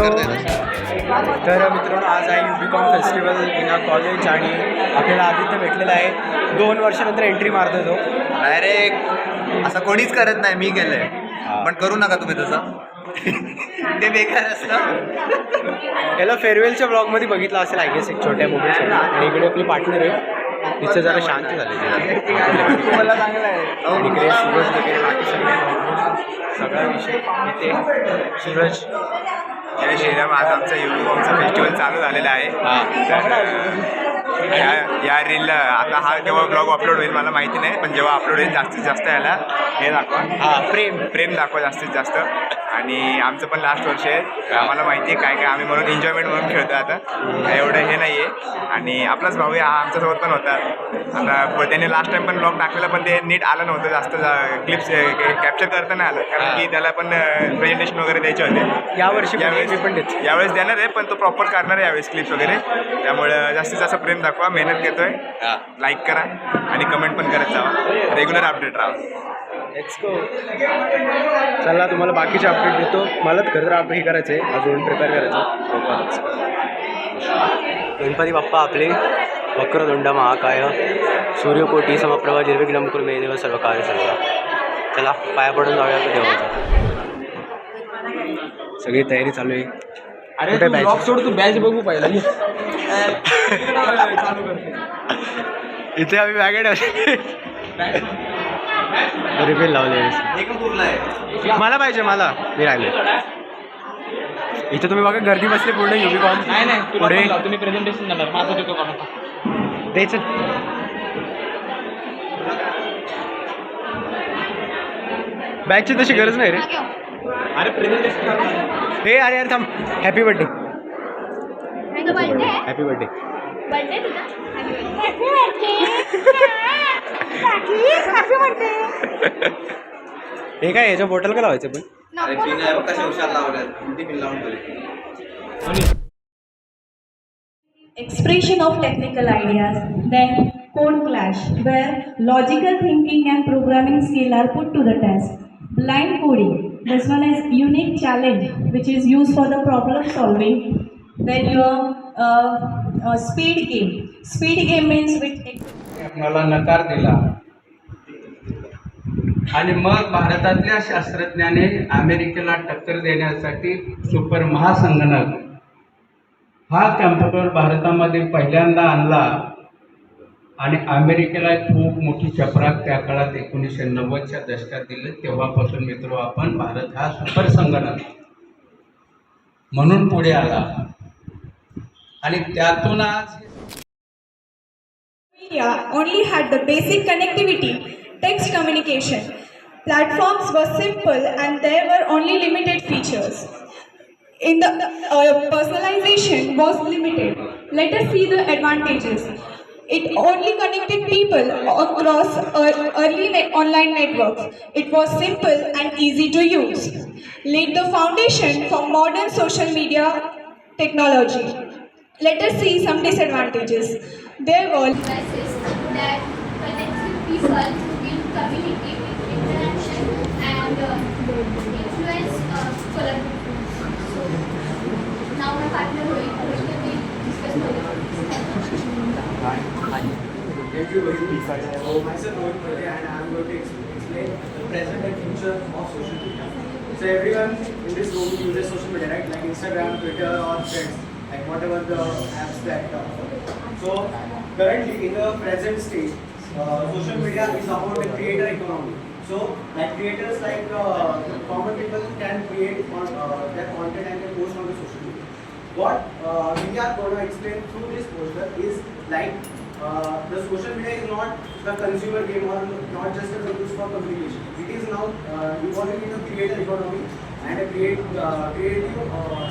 तर मित्रांनो आज आहे युबिकॉम फेस्टिवल इन अ कॉलेज आणि आपल्याला आदित्य भेटलेला आहे. 2 वर्षानंतर एंट्री मारतो तो. डायरेक्ट असं कोणीच करत नाही, मी केलंय. पण करू नका तुम्ही तसं. ते बेकार असतं. याला फेअरवेलच्या ब्लॉगमध्ये बघितलं असेल आय गेस एक छोट्या मोमेंटसाठी. आणि इकडे आपली पार्टनर आहे, तिचं जरा शांत झाले मला चांगलं आहे. इकडे सूरज वगैरे बाकी सगळा विषय इथे सूरज. जय श्रीराम. आज आमचा युबिकॉमचा फेस्टिवल चालू झालेला आहे. या रील आता हा केव्हा ब्लॉग अपलोड होईल मला माहिती नाही, पण जेव्हा अपलोड होईल जास्तीत जास्त याला हे दाखवा, प्रेम दाखवा जास्तीत जास्त. आणि आमचं पण लास्ट वर्ष आहे, आम्हाला माहिती आहे काय काय आम्ही म्हणून एन्जॉयमेंट म्हणून खेळतो. आता काय एवढं हे नाही आहे. आणि आपलाच भाऊ हा आमच्यासोबत पण होता. आता त्याने लास्ट टाइम पण ब्लॉग टाकलेला, पण ते नीट आलं नव्हतं, जास्त क्लिप्स कॅप्चर करता नाही आलं, कारण की त्याला पण प्रेझेंटेशन वगैरे द्यायचे होते. यावेळेस देणार आहे, पण तो प्रॉपर करणार आहे यावेळेस क्लिप्स वगैरे. त्यामुळं जास्तीत जास्त प्रेम दाखवा, मेहनत घेतोय, लाईक करा आणि कमेंट पण करत जावा, रेग्युलर अपडेट राहा. चला तुम्हाला बाकीचे अपडेट देतो. मलाच खरं तर हे करायचं आहे, अजून प्रिपेअर करायचं. गणपती बाप्पा आपले वक्रतुंड महाकाय सूर्यकोटी समप्रभा निर्विघ्नं कुरु मे देव सर्व कार्य सर्वदा. चला पाया पडून जाऊया देवाचा. सगळी तयारी चालू आहे. अरे तू ब्लॉग सोड, तू बॅच बघू पहिला. इथे आम्ही बॅगेट रिफिल लावले. मला पाहिजे, मला मी राहिले. इथे तुम्ही बघा गर्दी बसली पूर्ण युबिकॉम. नाही पुढे तुम्ही प्रेझेंटेशन देणार, माझं देतो का द्यायचं. बॅगची तशी गरज नाही रे. अरे प्रेझेंटेशन हे अरे थांब. Happy birthday. Happy birthday. हे काय याच्या बॉटल का लावायचं पण. Expression of technical ideas, then code clash, where logical thinking and programming skill are put to the test. Blind coding, this one is unique challenge which is used for the problem solving. Then your speed game. Speed game means with मला नकार दिला आणि मग भारतातल्या शास्त्रज्ञाने अमेरिकेला टक्कर देण्यासाठी super महासंगणक हा कॅम्प्युटर भारतामध्ये पहिल्यांदा आणला आणि अमेरिकेला खूप मोठी चपराक त्या काळात 1990च्या दशकात दिली. तेव्हापासून मित्र आपण भारत हा सुपर संगणक म्हणून पुढे आला आणि त्यातून आज India only had the basic connectivity, text communication. Platforms were simple and there were only limited features. In the personalization was limited. Let us see the advantages. It only connected people across early online networks. It was simple and easy to use. Laid the foundation for modern social media technology. Let us see some disadvantages. There were devices that connect with people to build community with interaction and influence collaboration. So now my partner Rohit will discuss further. Thank you very much. Myself Rohit Pradhe and I am going to explain the present and future of social media. So everyone in this room uses social media, right? Like Instagram, Twitter or Threads, like whatever the apps that so currently in the present stage social media is about the creator economy. So like creators like common people can create their content and can post on the social media. What we are going to explain through this poster is like the social media is not the consumer game or not just a tool for communication. It is now evolving into creator economy and a creative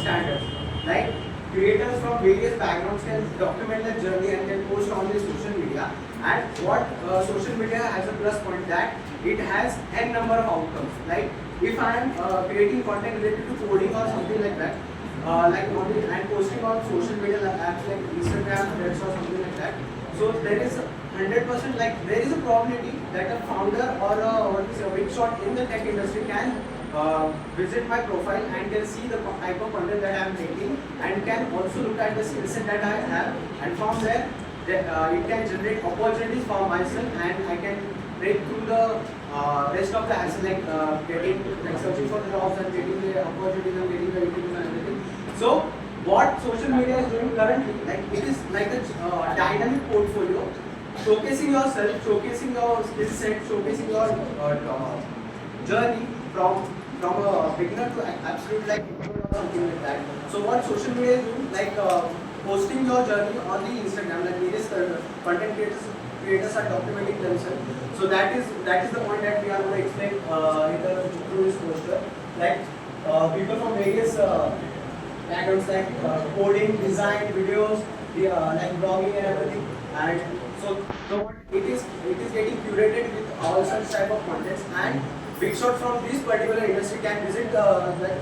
standards. Like creators from various backgrounds can document their journey and can post on the social media. And what social media has a plus point that it has n number of outcomes. Like if I am creating content related to coding or something like that, and posting on social media apps like Instagram, Threads or something like that. So there is 100% like there is a probability that a founder or a big shot in the tech industry can visit my profile and can see the type of content that I am making and can also look at the skill set that I have, and from there it can generate opportunities for myself and I can break through the rest of the hassle like searching for the jobs and getting the opportunities and getting the interviews and everything. So what social media is doing currently, like it is like a dynamic portfolio, showcasing yourself, showcasing your skill set, showcasing your journey from a beginner to absolute like something like that. So what social media is doing, like posting your journey on the Instagram, like various content creators are documenting themselves. So that is the point that we are going to explain through this poster. Like people from various backgrounds like coding, design, videos, like blogging and everything. And so what it is getting curated with all such type of contents, and big shot from this particular industry can visit that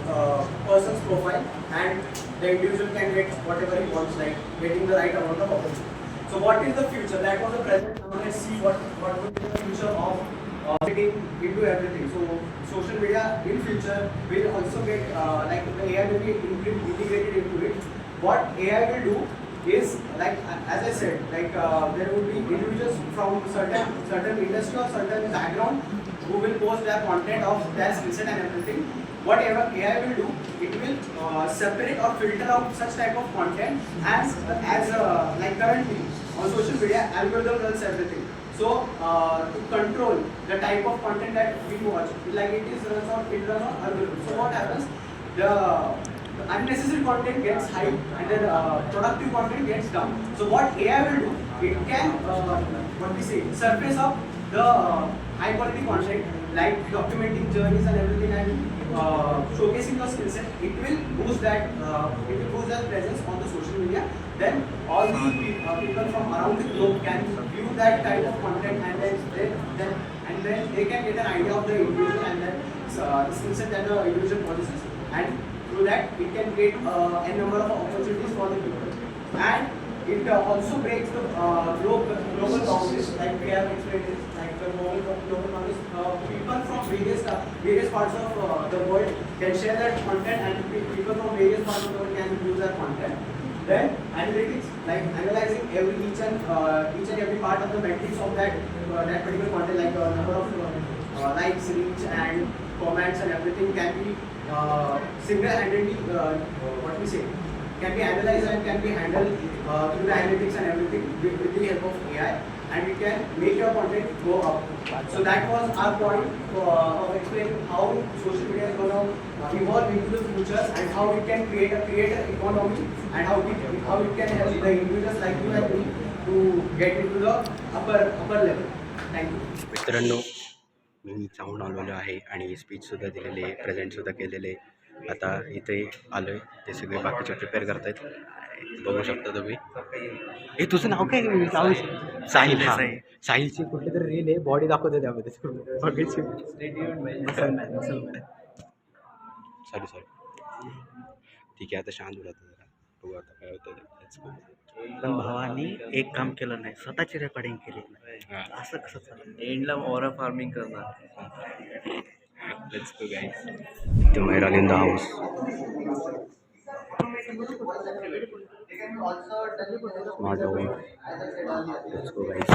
person's profile and the individual can get whatever he wants, like getting the right amount of opportunity. So what is the future? That was the present. Now let's see what would be the future of getting into everything. So social media in future will also get like the AI will be integrated into it. What AI will do is, like as I said, like there will be individuals from certain industry or certain background who will post their content of their skill set and everything. Whatever AI will do, it will separate or filter out such type of content as like currently on social media algorithm runs everything. So to control the type of content that we watch, like it runs on algorithm. So what happens? The unnecessary content gets high and then productive content gets down. So what AI will do, it can surface up the high quality content like documenting journeys and everything and showcasing your skill set. It will boost that presence on the social media. Then all the people from around the globe can view that type of content and then they can get an idea of the individual and then the skill set that the individual possesses, and through that it can create a number of opportunities for the people. And it also breaks the global boundaries, like we have explained this, like the global boundaries. People from various parts of the world can share that content, and people from various parts of the world can use that content. Then analytics, like analyzing each and every part of the metrics of that particular content, like number of likes, reach, and comments and everything can be single-handedly can be analyzed and can be handled through the analytics and everything with the help of AI, and it can make your content go up. So that was our point of explaining how social media is going to evolve into the future and how it can create an economy and how it can help the individuals like you and me to get into the upper level. Thank you. मित्रांनो, मी जाऊन आलेलो आहे आणि स्पीचसुद्धा दिलेली आहे, प्रेझेंटसुद्धा केलेले आहे. आता इथे आलो आहे, ते सगळे बाकीचे प्रिपेअर करत आहेत, बघू शकता तुम्ही. हे तुझं नाव काय? साहिल. हां, साहिलची कुठली तरी रील आहे, बॉडी दाखवते त्यामध्ये बघायची. सॉरी ठीक आहे, आता शांत होता जरा, बघू आता काय होतं. भावानी एक काम केलं नाही, स्वतःची रेकॉर्डिंग केली नाही, असं कसं चालेल? एंडला ओरा फार्मिंग करणार. Let's go guys. द मैरान in the house. Smart home. Let's go guys.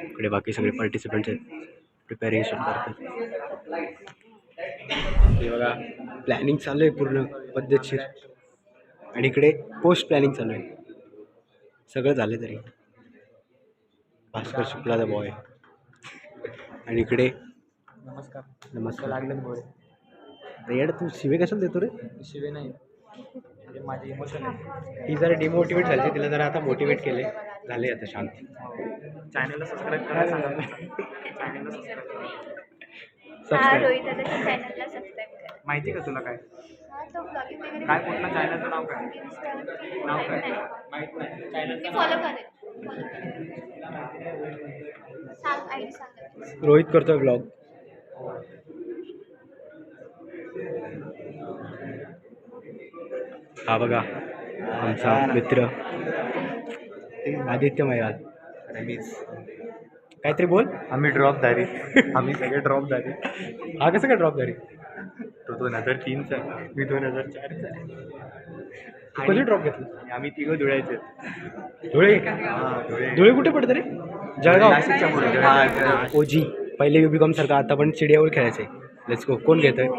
इकडे बाकी सगळे पार्टिसिपेंट्स आहेत, प्रिपॅरेशन करतात. हे बघा, प्लॅनिंग चालू आहे पूर्ण पद्धतशीर, आणि इकडे पोस्ट प्लॅनिंग चालू आहे. सगळं झालं तरी भास्कर शुक्लाचा बॉय, आणि इकडे नमस्कार लागले बॉय. रेड तू शिवे कशाला देतो रे? शिवे नाही, म्हणजे माझी इमोशन आहे. ती जरा डिमोटिवेट झाली, तिला जरा आता मोटिवेट केले, झाले आता शांत. चॅनलला सबस्क्राईब करायला सांगा. चॅनलला हा, रोहित दादाच्या चॅनलला सबस्क्राईब करा. माहिती का तुला काय हा, तो ब्लॉगिंग वगैरे काय कुठलं चॅनलचं नाव काय? नाव काय माहित नाही. माहित नाही. मी फॉलो करेन. सांग, आयडी सांग. रोहित करतोय ब्लॉग. हा बघा आमचा मित्र आदित्य मैराल. काहीतरी बोल. आम्ही ड्रॉपधारी. आम्ही सगळे ड्रॉपधारी. हा कसं काय ड्रॉप झाली? तो 2003चा, मी 2004चा. कधी ड्रॉप घेतला? आम्ही तिघं धुळ्याचे. धुळे. धुळे. धुळे कुठे पडतं रे? जळगाव. नाशिकच्या पुढे. ओजी पहिले युबीकॉम सारखं आता पण चिडियावर खेळायचंय. Let's go. कोण घेत आहे?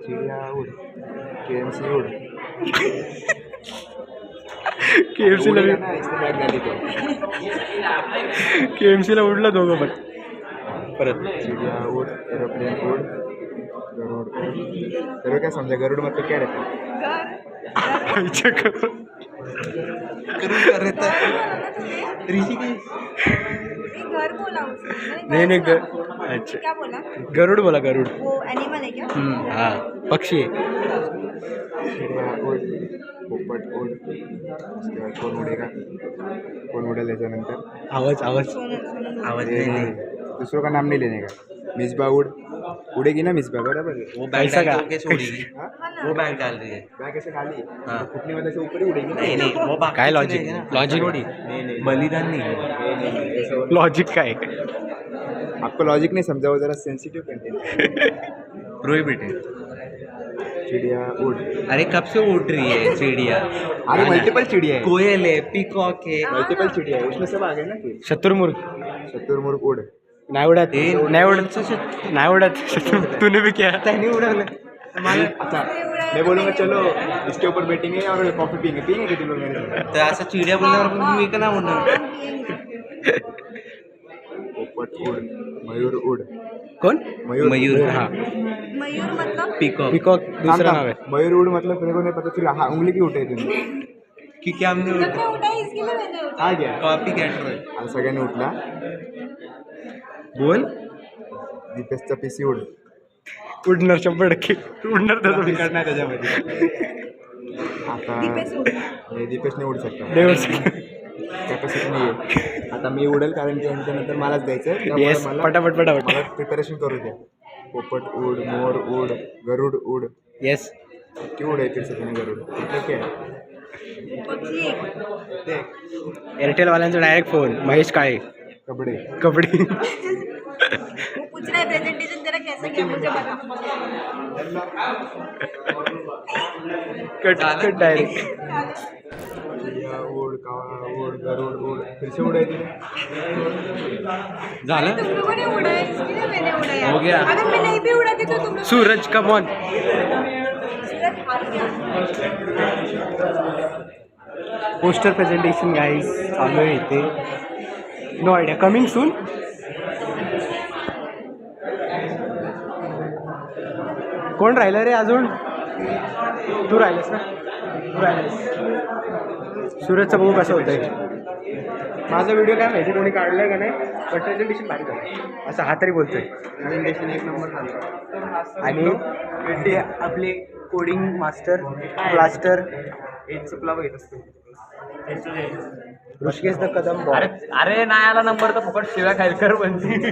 चिडिया उड. KMC उड. KMCला उडलं दोघं पण. परत चिडिया उड, एरोप्लेन उड, गरुड उड. गरुड काय समजा, गरुड मतलब क्या रहता है? घर बोला उसने. नाही नाही अच्छा क्या बोला? गरुड बोला गरुड. वो एनिमल है क्या? हा पक्षी आहे. चिड़िया उड़, पोपट उड़. उसके बाद कौन उड़ेगा? कौन उड़ेल याच्यानंतर? आवाज आवाज आवाज ये नहीं दूसरों का नाम नहीं लेने का. मिसबा उड़. उड़ेगी ना मिसबा, बराबर है. वो बैग कैसा डाल का? के कैसे उड़ेगी? हाँ? वो बैग डाल रही है. बैग ऐसे खाली. हाँ. फुटने वाले से ऊपर ही उड़ेगी ना. नहीं नहीं वो भाग काय के लॉजिक चलेगी ना. लॉजिक नहीं नहीं बलिदान नहीं है. ऐसा हो- लॉजिक काय? आपको लॉजिक नहीं समझा, वो जरा सेंसिटिव कंटेंट. प्रोहिबिट है. चिड़िया उड़. अरे कब से उड़ रही है चिड़िया? अरे मल्टीपल चिड़िया है. कोयल है, पीकॉक है. मल्टीपल चिड़िया है, उसमें सब आ गए ना फिर. शत्रुमुर्ग. शतुरमुर्ग उड़. नाही उडत नाही उडत नाही उडत. तूने भी क्या? नहीं उड़ाने. अच्छा मैं बोलूँगा चलो इसके ऊपर बैठेंगे और कॉफी पियेंगे. पियेंगे कि तुम लोग मेरे साथ? तर असं चिडिया बोलल्यावर पण मी का नाही म्हणणार. पोपट उड़, मयूर उड़. कोण? मयूर. हा मयूर मतलब पीकॉक. पिकॉक दुसरं नाव आहे. मयूर उड़ मतलब मेरे को नहीं पता. फिर हाँ उंगली की उठे तुम्ही. क्योंकि हमने मैंने उठाई इसके लिए मैंने उठाई. आ गया. कॉपी कॅटर है. आज सगळ्यांनी उठला. बोल. दीपेशचा पीसी उड. उडणार 100% उडणार त्याचा नाही त्याच्यामध्ये. आता दीपेश उड. हे दीपेशने उडू शकतो. देवच. कॅपॅसिटी नाही आहे. आता मी उडेल कारण की यांच्यानंतर मलाच द्यायचं. त्यामुळे येस पटापट पटापट. मला प्रिपरेशन करू द्या. पोपट उड, मोर उड, गरुड उड. येस क्यों उड़े फिर से तुम्हें गरुड? ठीक है. पक्षी एक. देख एअरटेल वाल्यांचा डायरेक्ट फोन. महेश काळे. कपडे. कबड्डी. वो पूछ रहा है प्रेजेंटेशन तेरा कैसा गया मुझे बता. Cut cut direct. चिड़िया उड़, कावळा उड़, गरुड उड़. फिर से उड़े थे. झालं. तुम लोगों ने उड़ाया इसके लिए मैंने उड़ाया. हो गया. अगर मैं नहीं भी उड़ाती तो तुम लोग. Suraj come on. सूरज हार गया. पोस्टर प्रेझेंटेशन गाईज चालू आहे इथे. No idea coming soon. कोण राहिलं रे अजून? तू राहिलंस ना? तू राहिलंस. सूरजचं बघू कसं होतंय. माझा व्हिडिओ काय माहिती कोणी काढलाय का नाही, पण प्रेझेंटेशन भारी झालं असं हा तरी बोलतोय. प्रेझेंटेशन एक नंबर झालं. आणि ते आपले कोडिंग मास्टर ब्लास्टर चुकला बघित असतो. ऋषिकेश द कदम अरे अरे नाही आला नंबर तर फुकट शिव्या खाईल कर बनते.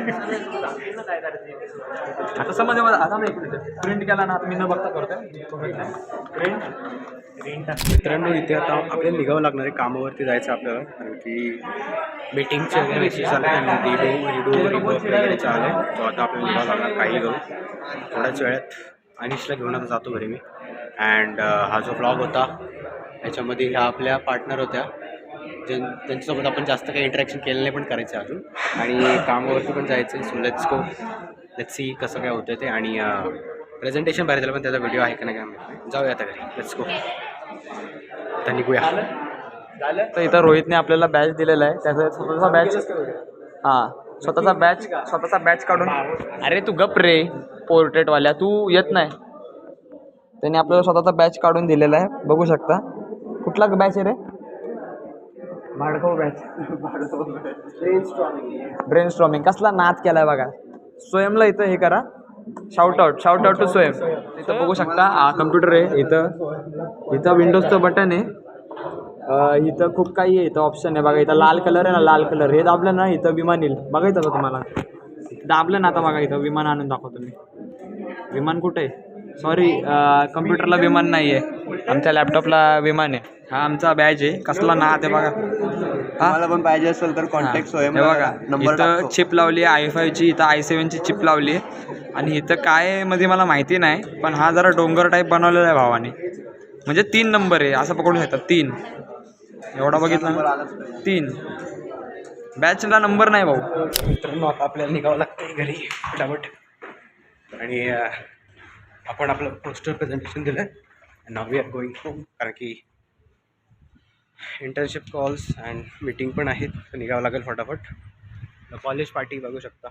आता समज आता मी प्रिंट केला ना, आता मी न बघता करतोय प्रिंट. मित्रांनो इथे आता आपल्याला निघावं लागणार आहे. कामावरती जायचं आपल्याला कारण की मीटिंगचे वगैरे मेसेज आले त्यांनी रिडू वगैरे चालू आहे. तो आता आपल्याला निघावं लागणार काही घेऊन थोड्याच वेळात. अनिशला घेऊन आता जातो घरी मी. अँड हा जो ब्लॉग होता याच्यामध्ये ह्या आपल्या पार्टनर होत्या त्यांच्यासोबत आपण जास्त काही इंटरॅक्शन केलं नाही पण करायचं अजून. आणि कामावरती पण जायचं आहे. सो लेट्स सी कसं काय होतं ते. आणि प्रेझेंटेशन बाहेर झालं पण त्याचा व्हिडिओ आहे का नाही काय माहिती नाही. जाऊया आता घरी. Let's go. आता निघूया. तर इथं रोहितने आपल्याला बॅच दिलेला आहे. त्याचा स्वतःचा बॅच. हां स्वतःचा बॅच काढून. अरे तू गप रे पोर्ट्रेटवाल्या, तू येत नाही. त्याने आपल्याला स्वतःचा बॅच काढून दिलेला आहे. बघू शकता. कुठला बॅच आहे रे? भाडकाऊ बॅच. Brain storming. कसला नाद केलाय बघा. स्वयंला इथं हे करा. शाउट आउट टू स्वयं. इथं बघू शकता कम्प्युटर आहे. इथं विंडोजचं बटन आहे. इथं खूप काही आहे. इथं ऑप्शन आहे बघा. इथं लाल कलर आहे ना, लाल कलर हे दाबलं ना इथं विमान येईल. बघायचं का तुम्हाला? दाबलं ना आता बघा इथं विमान आणून दाखवतो मी. विमान कुठं आहे? सॉरी कम्प्युटरला विमान नाही आहे, आमच्या लॅपटॉपला विमान आहे. हा आमचा बॅच आहे. कसला नाद आहे बघा. हा मला पण पाहिजे असेल तर कॉन्टॅक्ट हे बघा, इथं चिप लावली आहे i5ची, इथं i7ची चिप लावली आहे. आणि इथं काय मध्ये मला माहिती नाही, पण हा जरा डोंगर टाईप बनवलेला आहे भावाने. म्हणजे 3 नंबर आहे असं पकडू शकतात. 3 एवढा बघितला ना, 3 बॅचला नंबर नाही भाऊ. मित्रांनो आता आपल्याला निघावं लागतं घरी फटाफट. आणि आपण आपलं पोस्टर प्रेझेंटेशन दिलं. Now we R going home, कारण की इंटर्नशिप कॉल्स अँड मीटिंग पण आहेत, तर निघावं लागेल फटाफट. कॉलेज पार्टी बघू शकता.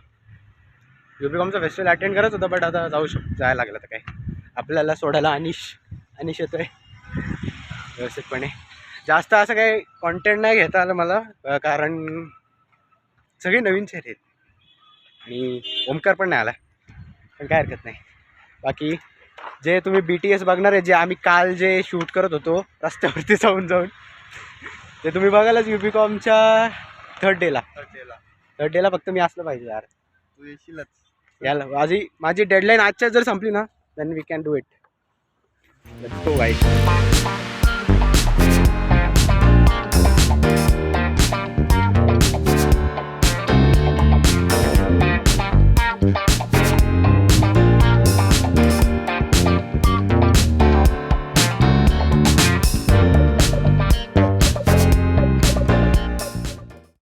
UPCOMचा फेस्टिवल अटेंड करत होता, बट आता जायला लागलं. तर काय आपल्याला सोडायला अनिश येतो आहे व्यवस्थितपणे. जास्त असं काही कॉन्टेंट नाही घेता आलं मला, कारण सगळे नवीन चेहरे आहेत आणि ओमकार पण नाही आला, पण काय हरकत नाही. बाकी जे तुम्ही BTS बघणार आहे, जे आम्ही काल जे शूट करत होतो रस्त्यावरती जाऊन ते तुम्ही बघायलाच UPCOMच्या थर्ड डेला फक्त मी असलं पाहिजे यार. तू येशीलच याला माझी डेडलाईन आजच्या जर संपली ना, then we can do it. Let's go guys.